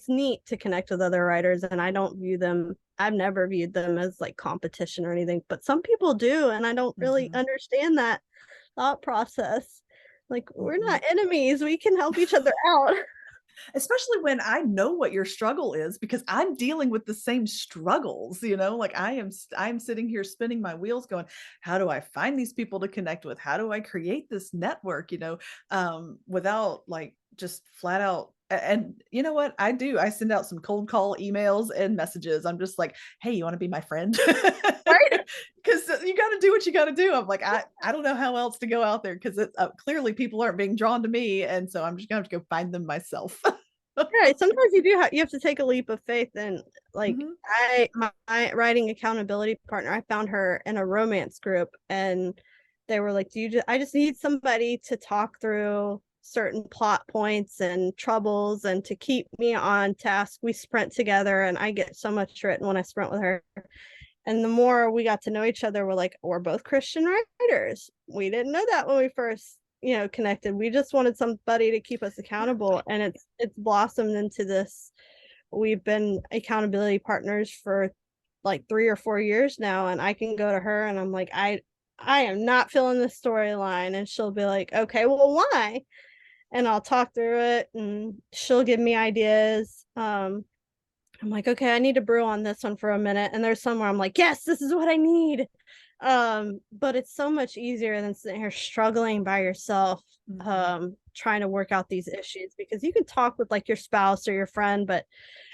neat to connect with other writers, and I've never viewed them as like competition or anything, but some people do, and I don't really understand that thought process. Like, we're not enemies, we can help each other out. Especially when I know what your struggle is, because I'm dealing with the same struggles, like I'm sitting here spinning my wheels going, how do I find these people to connect with? How do I create this network, without like just flat out. And you know what I do? I send out some cold call emails and messages. I'm just like, hey, you want to be my friend? Right? Because you got to do what you got to do. I'm like, I don't know how else to go out there, because clearly people aren't being drawn to me. And so I'm just going to have to go find them myself. Right. Sometimes you have to take a leap of faith. And like, my writing accountability partner, I found her in a romance group, and they were like, I just need somebody to talk through certain plot points and troubles and to keep me on task. We sprint together and I get so much written when I sprint with her. And the more we got to know each other, we're like, we're both Christian writers. We didn't know that when we first, connected. We just wanted somebody to keep us accountable. And it's blossomed into this. We've been accountability partners for like 3 or 4 years now. And I can go to her and I'm like, I am not feeling this storyline. And she'll be like, okay, well, why? And I'll talk through it and she'll give me ideas. I'm like, okay, I need to brew on this one for a minute. And there's somewhere I'm like, yes, this is what I need. But it's so much easier than sitting here struggling by yourself, trying to work out these issues, because you can talk with like your spouse or your friend,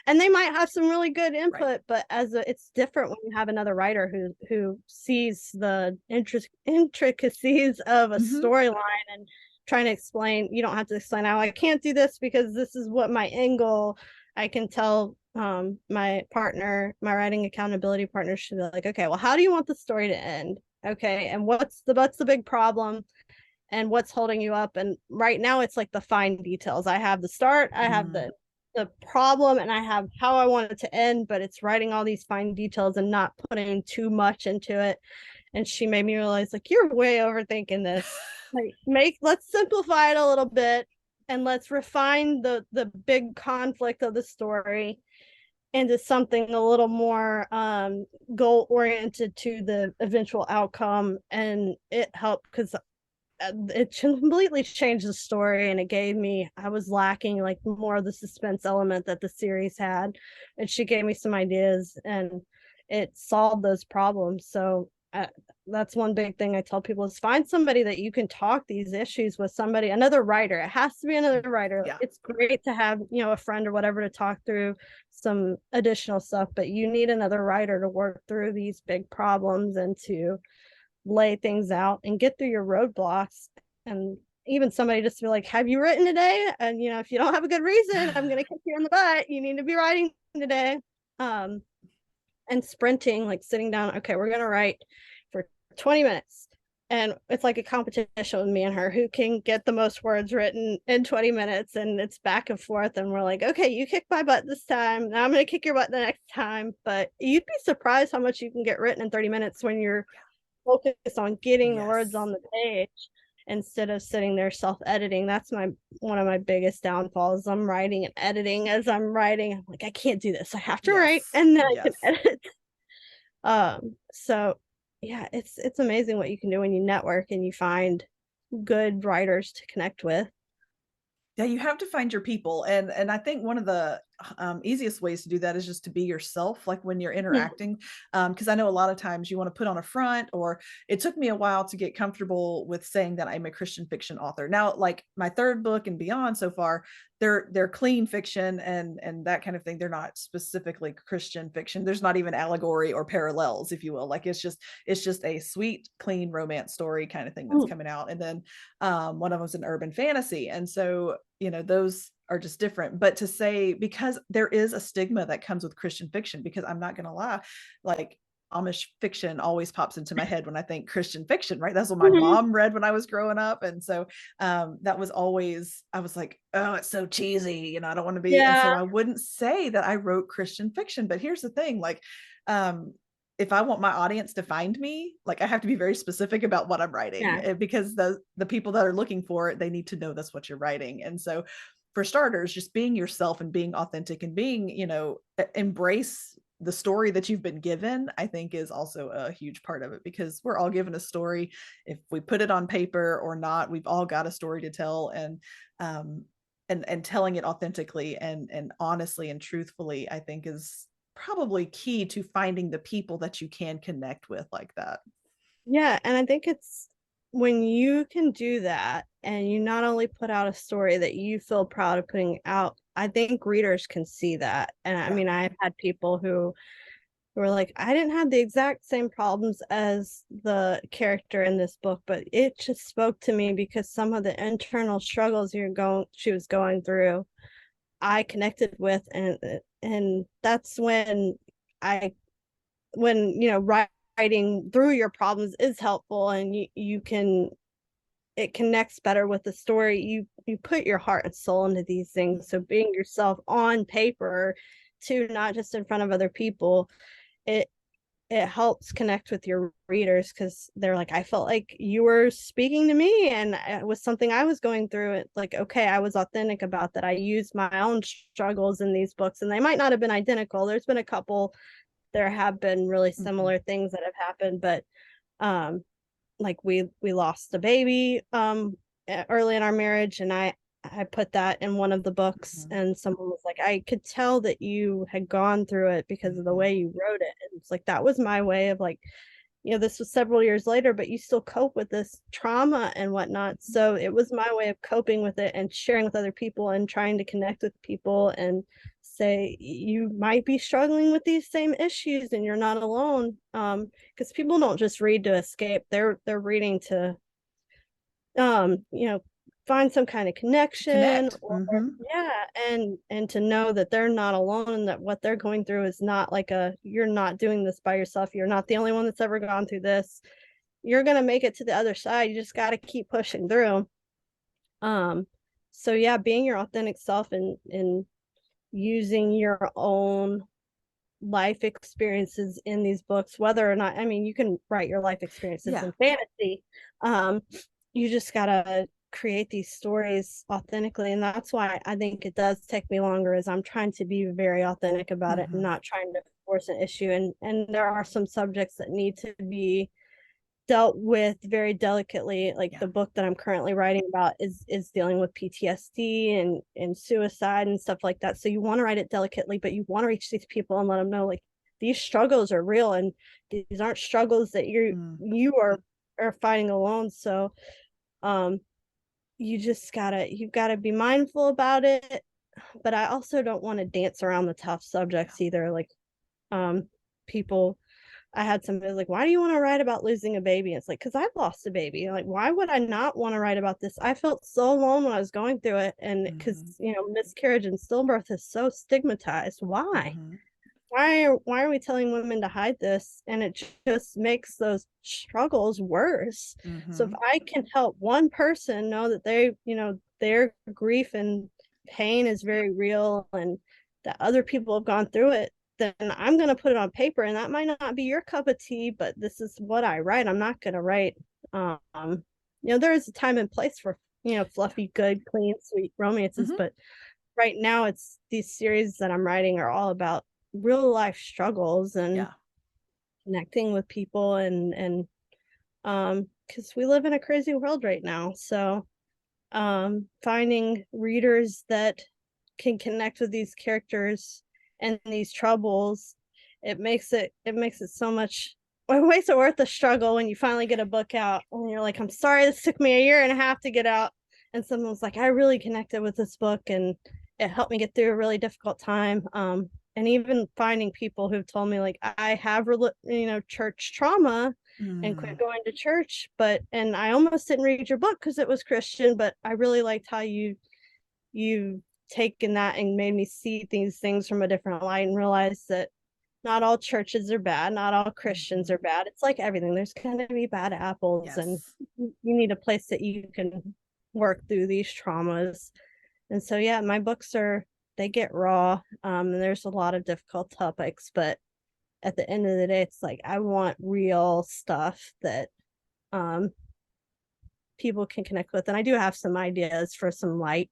and they might have some really good input, right. But it's different when you have another writer who sees the intricacies of a storyline and trying to explain. You don't have to explain, oh, I can't do this because this is what my angle. I can tell my writing accountability partner should be like, okay, well, how do you want the story to end? Okay, and what's the big problem and what's holding you up? And right now it's like the fine details. I have the start, I have the problem, and I have how I want it to end, but it's writing all these fine details and not putting too much into it. And she made me realize, like, you're way overthinking this. Like, let's simplify it a little bit and let's refine the big conflict of the story into something a little more goal oriented to the eventual outcome. And it helped because it completely changed the story, and I was lacking like more of the suspense element that the series had, and she gave me some ideas and it solved those problems. So that's one big thing I tell people is find somebody that you can talk these issues with, another writer. It has to be another writer. Yeah. It's great to have, a friend or whatever to talk through some additional stuff, but you need another writer to work through these big problems and to lay things out and get through your roadblocks. And even somebody just to be like, have you written today? And, if you don't have a good reason, I'm going to kick you in the butt. You need to be writing today. And sprinting, like sitting down, okay, we're going to write for 20 minutes. And it's like a competition with me and her, who can get the most words written in 20 minutes. And it's back and forth. And we're like, okay, you kicked my butt this time. Now I'm going to kick your butt the next time. But you'd be surprised how much you can get written in 30 minutes when you're focused on getting the words on the page instead of sitting there self-editing. That's one of my biggest downfalls. I'm writing and editing as I'm writing. I'm like, I can't do this. I have to write and then I can edit. So yeah, it's amazing what you can do when you network and you find good writers to connect with. Yeah, you have to find your people. And I think one of the easiest ways to do that is just to be yourself, like when you're interacting. Because I know a lot of times you want to put on a front, or it took me a while to get comfortable with saying that I'm a Christian fiction author. Now, like my third book and beyond so far, they're clean fiction and that kind of thing. They're not specifically Christian fiction. There's not even allegory or parallels, if you will. Like it's just a sweet, clean romance story kind of thing that's coming out. And then one of them's an urban fantasy. And so, those are just different. But to say, because there is a stigma that comes with Christian fiction, because I'm not going to lie, like Amish fiction always pops into my head when I think Christian fiction, right? That's what my mom read when I was growing up. And so that was always, I was like, oh, it's so cheesy, I don't want to be. And so I wouldn't say that I wrote Christian fiction. But here's the thing, like, if I want my audience to find me, like I have to be very specific about what I'm writing, because the people that are looking for it, they need to know that's what you're writing. And so for starters, just being yourself and being authentic and being, embrace the story that you've been given, I think is also a huge part of it, because we're all given a story. If we put it on paper or not, we've all got a story to tell, and telling it authentically and honestly and truthfully, I think is probably key to finding the people that you can connect with like that. Yeah, and I think it's when you can do that and you not only put out a story that you feel proud of putting out, I think readers can see that. And I mean, I've had people who were like, I didn't have the exact same problems as the character in this book, but it just spoke to me because some of the internal struggles she was going through, I connected with. And that's when writing writing through your problems is helpful, and it connects better with the story. You put your heart and soul into these things. So being yourself on paper too, not just in front of other people, it helps connect with your readers, because they're like, I felt like you were speaking to me, and it was something I was going through. It's like, okay, I was authentic about that. I used my own struggles in these books, and they might not have been identical. There's been a couple, there have been really similar things that have happened, but like we lost a baby early in our marriage, and I put that in one of the books, and someone was like, I could tell that you had gone through it because of the way you wrote it. And it's like, that was my way of like, this was several years later, but you still cope with this trauma and whatnot. So it was my way of coping with it and sharing with other people and trying to connect with people and say, you might be struggling with these same issues and you're not alone. Because people don't just read to escape. They're reading to find some kind of connection, or and to know that they're not alone, and that what they're going through is not like you're not doing this by yourself. You're not the only one that's ever gone through this. You're going to make it to the other side. You just got to keep pushing through. So yeah, being your authentic self and using your own life experiences in these books, whether or not, I mean, you can write your life experiences in fantasy. You just gotta create these stories authentically, and that's why I think it does take me longer, is I'm trying to be very authentic about it and not trying to force an issue. And there are some subjects that need to be dealt with very delicately. Like the book that I'm currently writing about is dealing with PTSD and suicide and stuff like that. So you want to write it delicately, but you want to reach these people and let them know, like, these struggles are real, and these aren't struggles that you are fighting alone. So you've gotta be mindful about it, but I also don't want to dance around the tough subjects either. Like people, I had somebody like, why do you want to write about losing a baby? It's like, because I've lost a baby. Like, why would I not want to write about this? I felt so alone when I was going through it, and because miscarriage and stillbirth is so stigmatized. Why are we telling women to hide this? And it just makes those struggles worse. So if I can help one person know that their grief and pain is very real, and that other people have gone through it, then I'm going to put it on paper. And that might not be your cup of tea, but this is what I write. I'm not going to write there is a time and place for fluffy, good, clean, sweet romances, but right now it's these series that I'm writing are all about real life struggles and connecting with people, and because we live in a crazy world right now. So finding readers that can connect with these characters and these troubles, it makes it so much, it makes it worth the struggle when you finally get a book out and you're like, I'm sorry this took me a year and a half to get out, and someone's like, I really connected with this book and it helped me get through a really difficult time. And even finding people who've told me, like, I have church trauma and quit going to church, and I almost didn't read your book because it was Christian, but I really liked how you taken that and made me see these things from a different light, and realize that not all churches are bad, not all Christians are bad. It's like everything, there's going to be bad apples, and you need a place that you can work through these traumas. And so yeah, my books they get raw, and there's a lot of difficult topics, but at the end of the day, it's like, I want real stuff that people can connect with. And I do have some ideas for some light,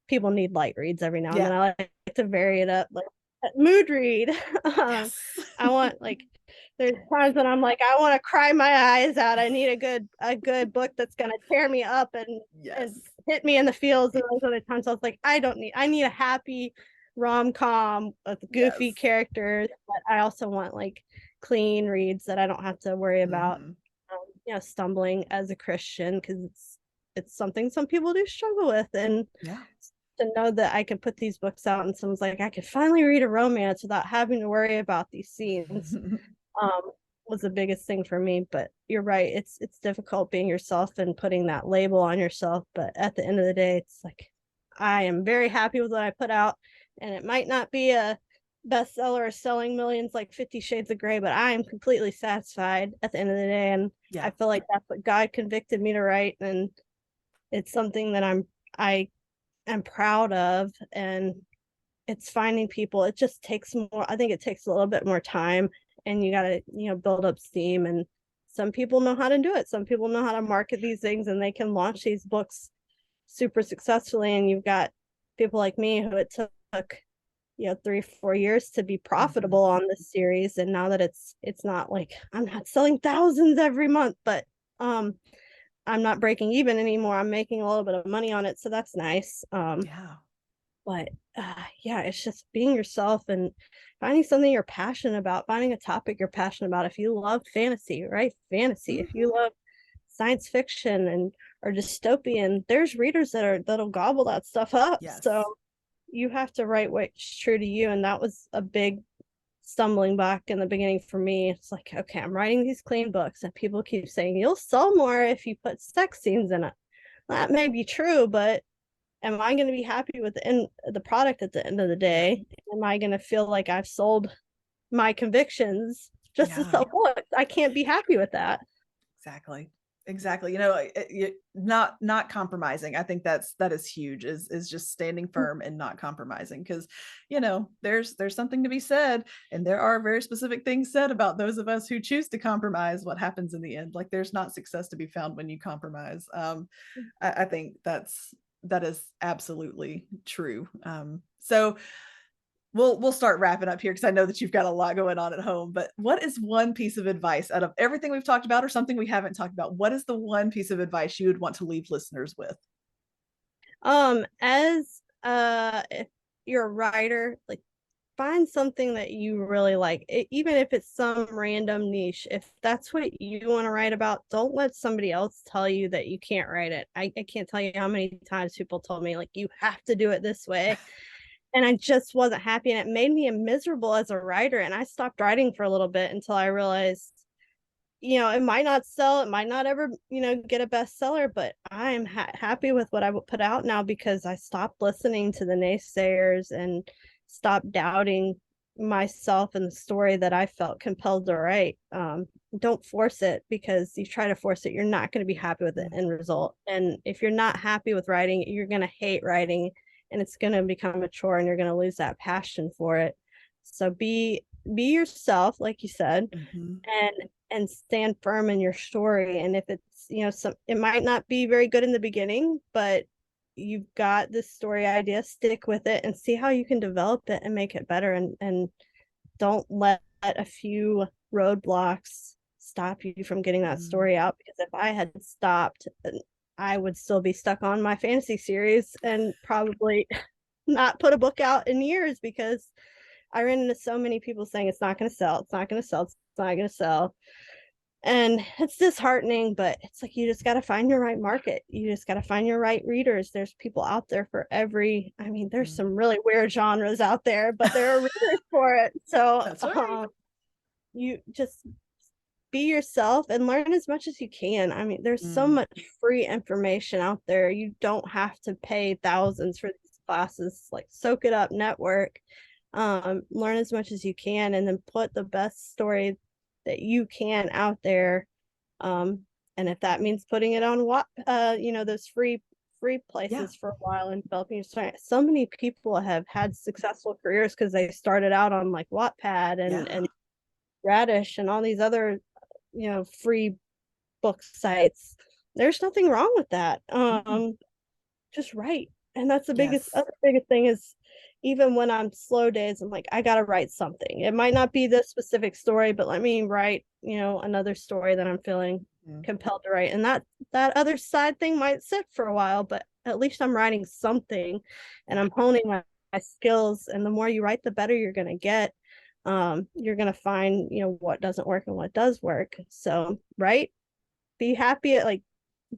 people need light reads every now and then. I like to vary it up, like mood read. I want, like, there's times when I'm like, I want to cry my eyes out. I need a good book that's gonna tear me up and hit me in the feels. And those other times I was like, I need a happy rom-com with goofy characters, but I also want like clean reads that I don't have to worry about stumbling as a Christian, because it's something some people do struggle with. And to know that I could put these books out and someone's like, I could finally read a romance without having to worry about these scenes, was the biggest thing for me. But you're right, it's difficult being yourself and putting that label on yourself, but at the end of the day, it's like, I am very happy with what I put out, and it might not be a bestseller selling millions like 50 Shades of Grey, but I am completely satisfied at the end of the day. And Yeah. I feel like that's what God convicted me to write. And it's something that I am proud of. And it's finding people. It just takes more, I think it takes a little bit more time, and you gotta, build up steam. And some people know how to do it. Some people know how to market these things, and they can launch these books super successfully. And you've got people like me who it took 3-4 years to be profitable on this series. And now that it's not like I'm not selling thousands every month, but I'm not breaking even anymore. I'm making a little bit of money on it, so that's nice. Yeah. But yeah, it's just being yourself and finding something you're passionate about, finding a topic you're passionate about. If you love fantasy, write fantasy. If you love science fiction and or dystopian, there's readers that'll gobble that stuff up. Yes. So you have to write what's true to you. And that was a big stumbling block in the beginning for me. It's like, okay, I'm writing these clean books, and people keep saying you'll sell more if you put sex scenes in it. That may be true, but am I going to be happy with the product at the end of the day? Am I going to feel like I've sold my convictions just to sell books? I can't be happy with that. Exactly. Not compromising. I think that is huge, is just standing firm and not compromising, because there's something to be said, and there are very specific things said about those of us who choose to compromise. What happens in the end? Like, there's not success to be found when you compromise. I think that is absolutely true. So we'll start wrapping up here, because I know that you've got a lot going on at home. But what is one piece of advice out of everything we've talked about, or something we haven't talked about? What is the one piece of advice you would want to leave listeners with? As if you're a writer, like, find something that you really like, even if it's some random niche. If that's what you want to write about, don't let somebody else tell you that you can't write it. I can't tell you how many times people told me, like, you have to do it this way. And I just wasn't happy, and it made me miserable as a writer. And I stopped writing for a little bit until I realized, it might not sell, it might not ever, get a bestseller, but I'm happy with what I would put out now, because I stopped listening to the naysayers and stopped doubting myself and the story that I felt compelled to write. Don't force it, because you try to force it, you're not going to be happy with the end result. And if you're not happy with writing, you're going to hate writing, and it's going to become a chore, and you're going to lose that passion for it. So be yourself, like you said, and stand firm in your story. And if it's, it might not be very good in the beginning, but you've got this story idea, stick with it and see how you can develop it and make it better. And don't let a few roadblocks stop you from getting that story out, because if I had stopped, I would still be stuck on my fantasy series and probably not put a book out in years, because I ran into so many people saying it's not going to sell, it's not going to sell, it's not going to sell. And it's disheartening, but it's like, you just got to find your right market. You just got to find your right readers. There's people out there for there's some really weird genres out there, but there are readers for it. So That's right. You just be yourself and learn as much as you can. There's so much free information out there. You don't have to pay thousands for these classes. Like, soak it up, network, learn as much as you can, and then put the best story that you can out there. And if that means putting it on those free places for a while and developing your story. So many people have had successful careers because they started out on like Wattpad and Radish and all these other free book sites. There's nothing wrong with that. Just write. And that's the biggest thing is, even when I'm slow days, I'm like, I gotta write something. It might not be this specific story, but let me write, another story that I'm feeling compelled to write. And that other side thing might sit for a while, but at least I'm writing something and I'm honing my skills. And the more you write, the better you're gonna get. You're gonna find, what doesn't work and what does work. So write, be happy,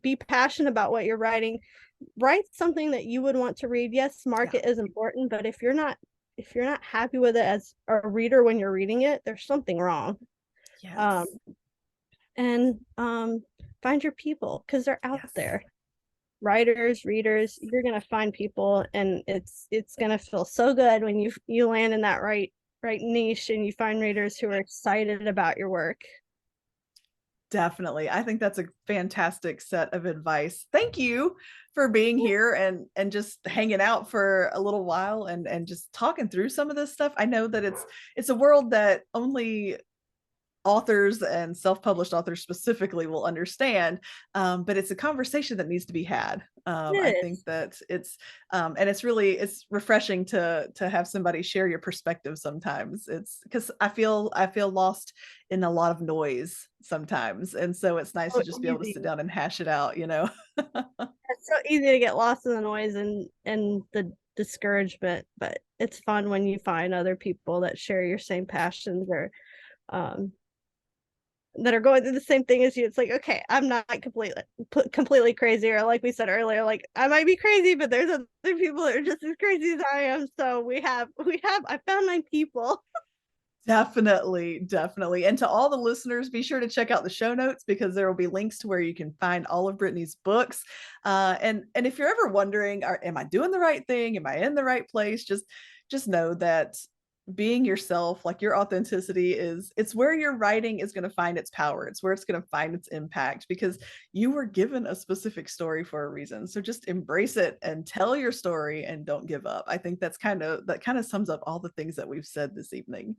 be passionate about what you're writing. Write something that you would want to read. Yes, market is important, but if you're not happy with it as a reader when you're reading it, there's something wrong. And find your people, because they're out there. Writers, readers, you're gonna find people, and it's gonna feel so good when you land in that right right niche and you find readers who are excited about your work. Definitely. I think that's a fantastic set of advice. Thank you for being here and just hanging out for a little while and just talking through some of this stuff. I know that it's a world that only authors and self-published authors specifically will understand, but it's a conversation that needs to be had. I It think is. that and it's refreshing to have somebody share your perspective. Sometimes it's because I feel lost in a lot of noise sometimes, and so it's nice So to just be able to sit easy. down and hash it out, you know. It's so easy to get lost in the noise and the discouragement, but it's fun when you find other people that share your same passions or um that are going through the same thing as you. It's like, okay, I'm not completely crazy, or like we said earlier, like I might be crazy, but there's other people that are just as crazy as I am. So we have I found my people. Definitely, definitely. And to all the listeners, be sure to check out the show notes because there will be links to where you can find all of Brittany's books. And if you're ever wondering, am I doing the right thing? Am I in the right place? Just know that being yourself, like your authenticity it's where your writing is going to find its power. It's where it's going to find its impact because you were given a specific story for a reason. So just embrace it and tell your story and don't give up. I think that kind of sums up all the things that we've said this evening.